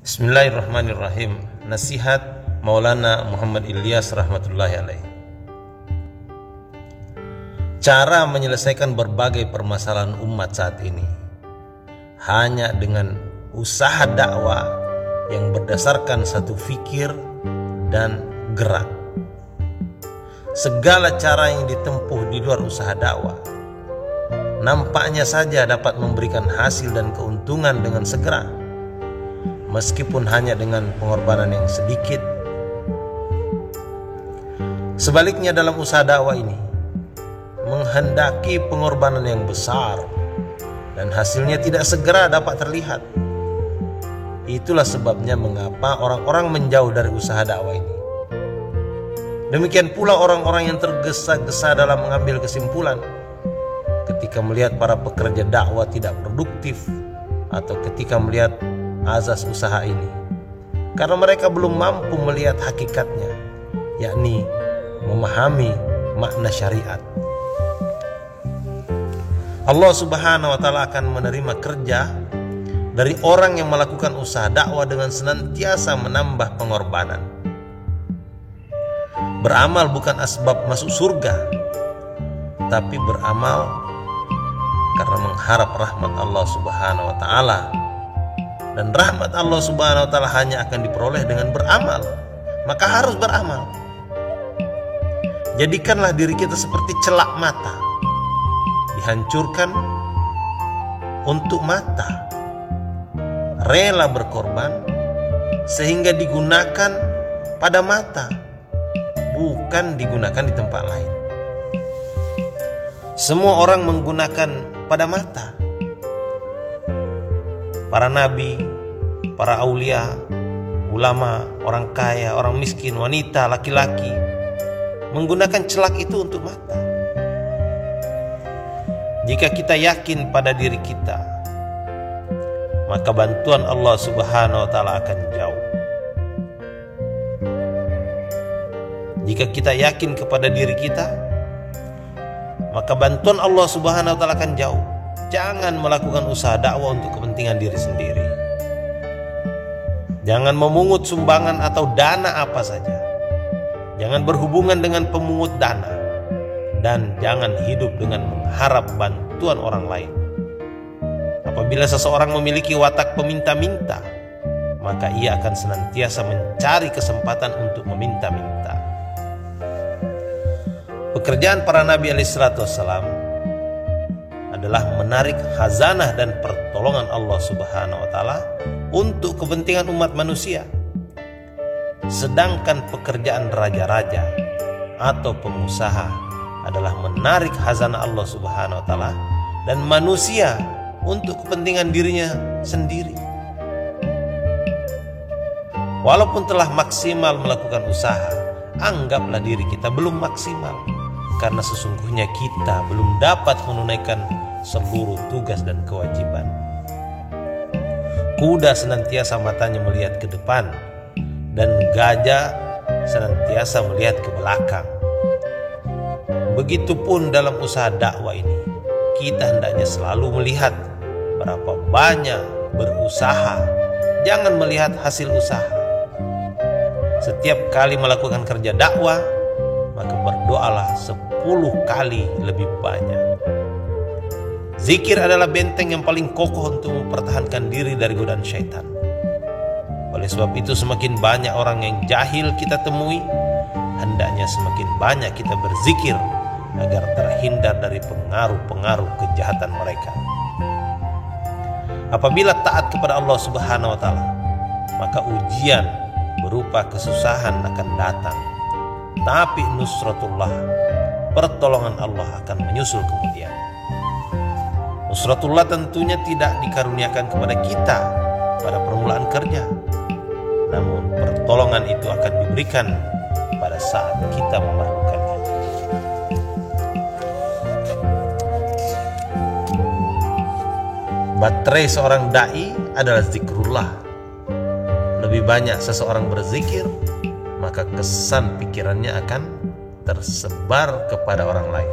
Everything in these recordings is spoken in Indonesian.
Bismillahirrahmanirrahim. Nasihat Maulana Muhammad Ilyas rahmatullahi alaih. Cara menyelesaikan berbagai permasalahan umat saat ini hanya dengan usaha dakwah yang berdasarkan satu fikir dan gerak. Segala cara yang ditempuh di luar usaha dakwah nampaknya saja dapat memberikan hasil dan keuntungan dengan segera, meskipun hanya dengan pengorbanan yang sedikit. Sebaliknya dalam usaha dakwah ini menghendaki pengorbanan yang besar dan hasilnya tidak segera dapat terlihat. Itulah sebabnya mengapa orang-orang menjauh dari usaha dakwah ini. Demikian pula orang-orang yang tergesa-gesa dalam mengambil kesimpulan ketika melihat para pekerja dakwah tidak produktif atau ketika melihat azas usaha ini, karena mereka belum mampu melihat hakikatnya, yakni memahami makna syariat. Allah Subhanahu wa Ta'ala akan menerima kerja dari orang yang melakukan usaha dakwah dengan senantiasa menambah pengorbanan. Beramal bukan asbab masuk surga, tapi beramal karena mengharap rahmat Allah Subhanahu wa Ta'ala. Dan rahmat Allah Subhanahu wa Ta'ala hanya akan diperoleh dengan beramal. Maka harus beramal. Jadikanlah diri kita seperti celak mata, dihancurkan untuk mata, rela berkorban sehingga digunakan pada mata, bukan digunakan di tempat lain. Semua orang menggunakan pada mata. Para nabi, para aulia, ulama, orang kaya, orang miskin, wanita, laki-laki menggunakan celak itu untuk mata. Jika kita yakin pada diri kita, maka bantuan Allah Subhanahu wa Ta'ala akan jauh. Jika kita yakin kepada diri kita, maka bantuan Allah Subhanahu wa Ta'ala akan jauh. Jangan melakukan usaha dakwah untuk kepentingan diri sendiri. Jangan memungut sumbangan atau dana apa saja. Jangan berhubungan dengan pemungut dana. Dan jangan hidup dengan mengharap bantuan orang lain. Apabila seseorang memiliki watak peminta-minta, maka ia akan senantiasa mencari kesempatan untuk meminta-minta. Pekerjaan para Nabi alaihissalam adalah menarik khazanah dan pertolongan Allah Subhanahu wa Ta'ala untuk kepentingan umat manusia. Sedangkan pekerjaan raja-raja atau pengusaha adalah menarik khazanah Allah Subhanahu wa Ta'ala dan manusia untuk kepentingan dirinya sendiri. Walaupun telah maksimal melakukan usaha, anggaplah diri kita belum maksimal, karena sesungguhnya kita belum dapat menunaikan seluruh tugas dan kewajiban. Kuda senantiasa matanya melihat ke depan, dan gajah senantiasa melihat ke belakang. Begitupun dalam usaha dakwah ini, kita hendaknya selalu melihat berapa banyak berusaha, jangan melihat hasil usaha. Setiap kali melakukan kerja dakwah, maka berdoalah 10 kali lebih banyak. Zikir adalah benteng yang paling kokoh untuk mempertahankan diri dari godaan syaitan. Oleh sebab itu, semakin banyak orang yang jahil kita temui, hendaknya semakin banyak kita berzikir agar terhindar dari pengaruh-pengaruh kejahatan mereka. Apabila taat kepada Allah Subhanahu wa Ta'ala, maka ujian berupa kesusahan akan datang. Tapi nusratullah, pertolongan Allah akan menyusul kemudian. Nusratullah tentunya tidak dikaruniakan kepada kita pada permulaan kerja, namun pertolongan itu akan diberikan pada saat kita memerlukannya. Baterai seorang dai adalah zikrullah. Lebih banyak seseorang berzikir, maka kesan pikirannya akan tersebar kepada orang lain.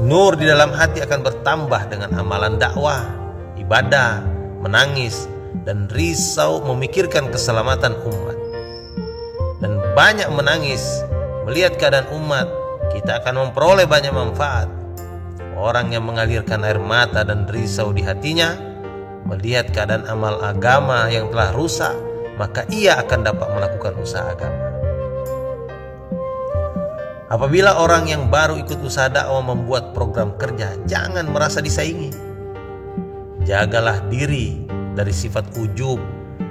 Nur di dalam hati akan bertambah dengan amalan dakwah, ibadah, menangis, dan risau memikirkan keselamatan umat. Dan banyak menangis melihat keadaan umat, kita akan memperoleh banyak manfaat. Orang yang mengalirkan air mata dan risau di hatinya melihat keadaan amal agama yang telah rusak, maka ia akan dapat melakukan usaha agama. Apabila orang yang baru ikut usaha dakwah membuat program kerja, jangan merasa disaingi. Jagalah diri dari sifat ujub,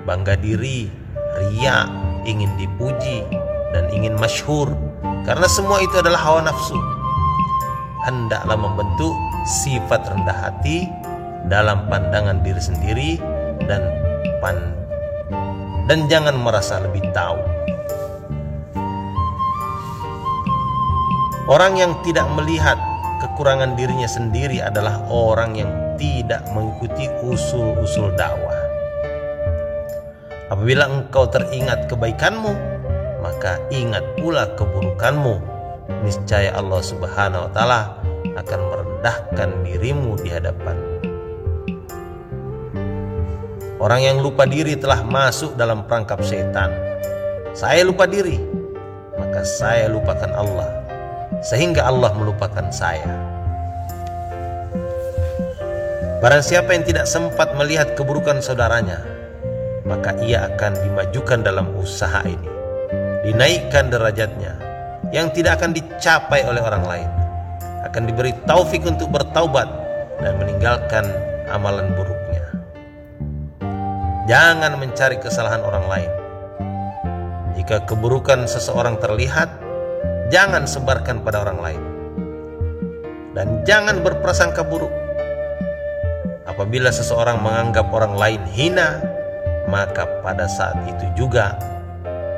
bangga diri, riya, ingin dipuji, dan ingin masyhur, karena semua itu adalah hawa nafsu. Hendaklah membentuk sifat rendah hati dalam pandangan diri sendiri dan jangan merasa lebih tahu. Orang yang tidak melihat kekurangan dirinya sendiri adalah orang yang tidak mengikuti usul-usul dakwah. Apabila engkau teringat kebaikanmu, maka ingat pula keburukanmu. Niscaya Allah Subhanahu wa Ta'ala akan merendahkan dirimu di hadapan. Orang yang lupa diri telah masuk dalam perangkap setan. Saya lupa diri, maka saya lupakan Allah, sehingga Allah melupakan saya. Barang siapa yang tidak sempat melihat keburukan saudaranya, maka ia akan dimajukan dalam usaha ini, dinaikkan derajatnya yang tidak akan dicapai oleh orang lain, akan diberi taufik untuk bertaubat dan meninggalkan amalan buruknya. Jangan mencari kesalahan orang lain. Jika keburukan seseorang terlihat, jangan sebarkan pada orang lain, dan jangan berprasangka buruk. Apabila seseorang menganggap orang lain hina, maka pada saat itu juga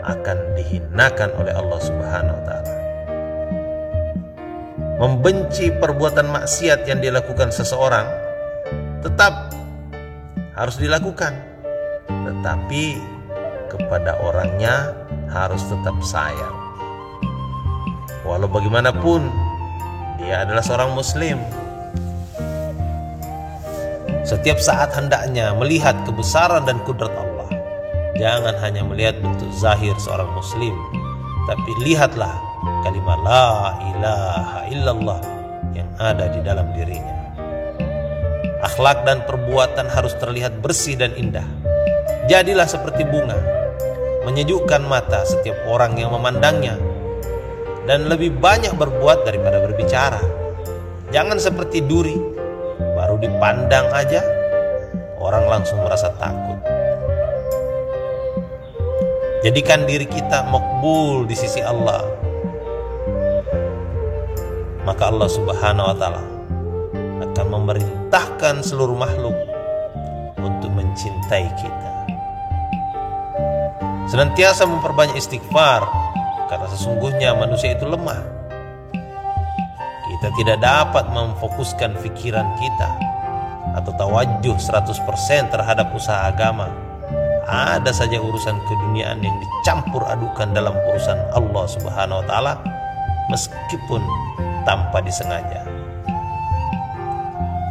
akan dihinakan oleh Allah Subhanahu wa Ta'ala. Membenci perbuatan maksiat yang dilakukan seseorang tetap harus dilakukan, tetapi kepada orangnya harus tetap sayang. Walau bagaimanapun dia adalah seorang muslim. Setiap saat hendaknya melihat kebesaran dan kudrat Allah. Jangan hanya melihat bentuk zahir seorang muslim, tapi lihatlah kalimat la ilaha illallah yang ada di dalam dirinya. Akhlak dan perbuatan harus terlihat bersih dan indah. Jadilah seperti bunga, menyejukkan mata setiap orang yang memandangnya, dan lebih banyak berbuat daripada berbicara. Jangan seperti duri, baru dipandang aja orang langsung merasa takut. Jadikan diri kita makbul di sisi Allah, maka Allah Subhanahu wa Ta'ala akan memerintahkan seluruh makhluk untuk mencintai kita. Senantiasa memperbanyak istighfar, karena sesungguhnya manusia itu lemah. Kita tidak dapat memfokuskan pikiran kita atau tawajuh 100% terhadap usaha agama. Ada saja urusan keduniaan yang dicampur adukan dalam urusan Allah Subhanahu wa Ta'ala, meskipun tanpa disengaja.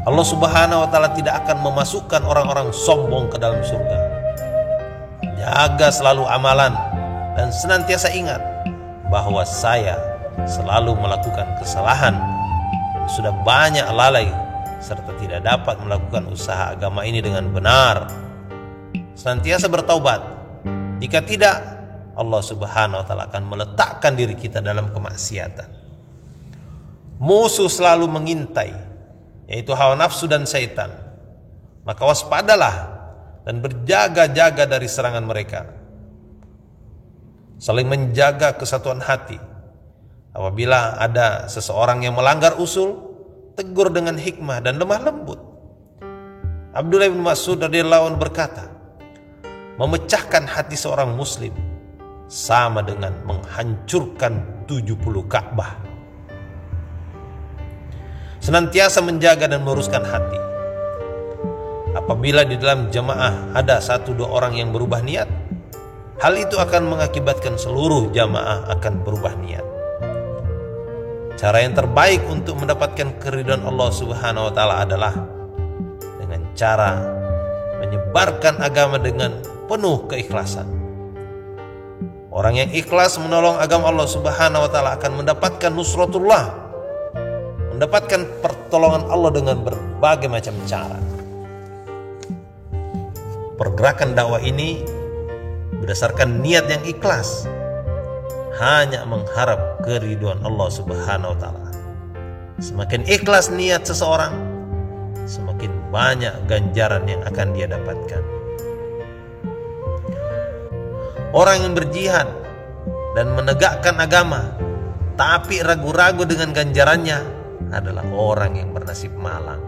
Allah Subhanahu wa Ta'ala tidak akan memasukkan orang-orang sombong ke dalam surga. Jaga selalu amalan dan senantiasa ingat bahwa saya selalu melakukan kesalahan, sudah banyak lalai serta tidak dapat melakukan usaha agama ini dengan benar. Senantiasa bertaubat. Jika tidak, Allah Subhanahu wa Ta'ala akan meletakkan diri kita dalam kemaksiatan. Musuh selalu mengintai, yaitu hawa nafsu dan syaitan. Maka waspadalah dan berjaga-jaga dari serangan mereka. Saling menjaga kesatuan hati. Apabila ada seseorang yang melanggar usul, tegur dengan hikmah dan lemah lembut. Abdullah bin Mas'ud radhiyallahu anhu berkata, memecahkan hati seorang muslim sama dengan menghancurkan 70 Ka'bah. Senantiasa menjaga dan meluruskan hati. Apabila di dalam jamaah ada 1-2 orang yang berubah niat, hal itu akan mengakibatkan seluruh jamaah akan berubah niat. Cara yang terbaik untuk mendapatkan keridhaan Allah Subhanahu wa Ta'ala adalah dengan cara menyebarkan menyebarkan agama dengan penuh keikhlasan. Orang yang ikhlas menolong agama Allah Subhanahu wa taala akan mendapatkan nusratullah, mendapatkan pertolongan Allah dengan berbagai macam cara. Pergerakan dakwah ini berdasarkan niat yang ikhlas, hanya mengharap keridhaan Allah Subhanahu wa taala. Semakin ikhlas niat seseorang, semakin banyak ganjaran yang akan dia dapatkan. Orang yang berjihad dan menegakkan agama tapi ragu-ragu dengan ganjarannya adalah orang yang bernasib malang.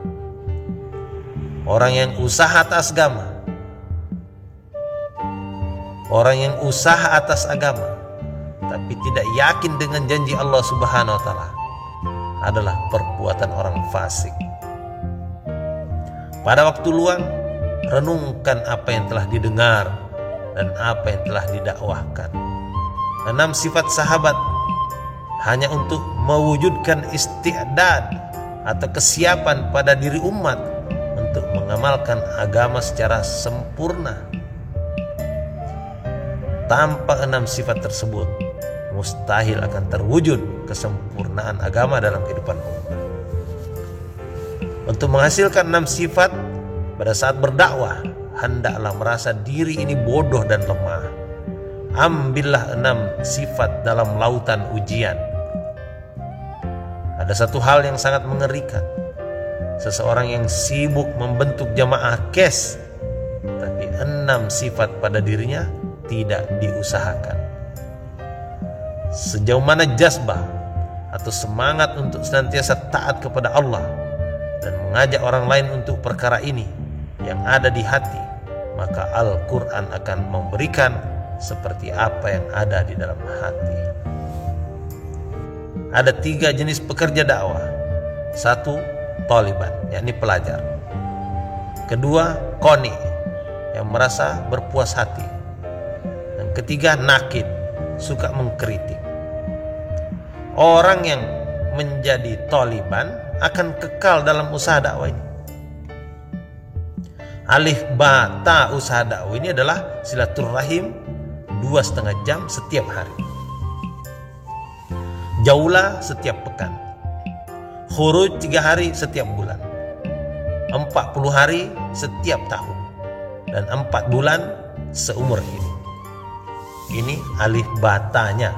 Orang yang usaha atas agama, orang yang usaha atas agama tapi tidak yakin dengan janji Allah Subhanahu wa taala adalah perbuatan orang fasik. Pada waktu luang, renungkan apa yang telah didengar dan apa yang telah didakwahkan. 6 sifat sahabat hanya untuk mewujudkan isti'dad atau kesiapan pada diri umat untuk mengamalkan agama secara sempurna. Tanpa 6 sifat tersebut, mustahil akan terwujud kesempurnaan agama dalam kehidupan umat. Untuk menghasilkan 6 sifat pada saat berdakwah, hendaklah merasa diri ini bodoh dan lemah. Ambillah 6 sifat dalam lautan ujian. Ada satu hal yang sangat mengerikan. Seseorang yang sibuk membentuk jamaah kes, tapi 6 sifat pada dirinya tidak diusahakan. Sejauh mana jazbah atau semangat untuk senantiasa taat kepada Allah dan mengajak orang lain untuk perkara ini yang ada di hati, maka Al-Quran akan memberikan seperti apa yang ada di dalam hati. Ada 3 jenis pekerja dakwah. 1, taliban, yakni pelajar. 2, qani, yang merasa berpuas hati. Dan 3, nakid, suka mengkritik. Orang yang menjadi taliban akan kekal dalam usaha dakwah ini. Alif ba ta usaha dakwah ini adalah silaturahim 2,5 jam setiap hari, jaulah setiap pekan, khuruj 3 hari setiap bulan, 40 hari setiap tahun, dan 4 bulan seumur hidup. Ini alif batanya.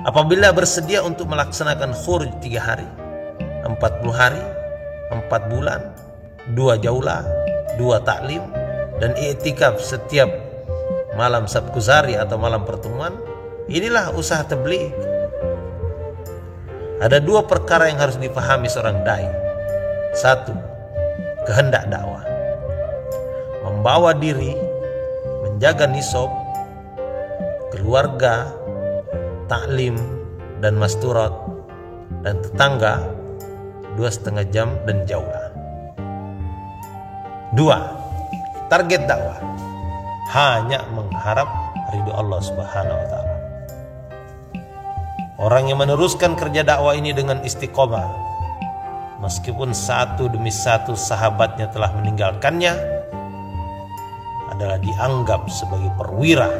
Apabila bersedia untuk melaksanakan khuruj 3 hari, 40 hari, 4 bulan, 2 jaulah, 2 taklim, dan i'tikaf setiap malam sabkuzari atau malam pertemuan, inilah usaha tabligh. Ada 2 perkara yang harus dipahami seorang dai. 1, kehendak dakwah, membawa diri, menjaga nisab, keluarga, taklim dan masturat, dan tetangga 2,5 jam dan jauhlah. 2, target dakwah, hanya mengharap ridho Allah Subhanahu wa taala. Orang yang meneruskan kerja dakwah ini dengan istiqomah, meskipun satu demi satu sahabatnya telah meninggalkannya, adalah dianggap sebagai perwira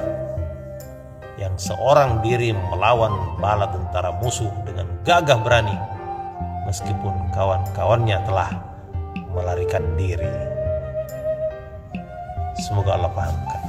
yang seorang diri melawan bala tentara musuh dengan gagah berani, meskipun kawan-kawannya telah melarikan diri. Semoga Allah pahamkan.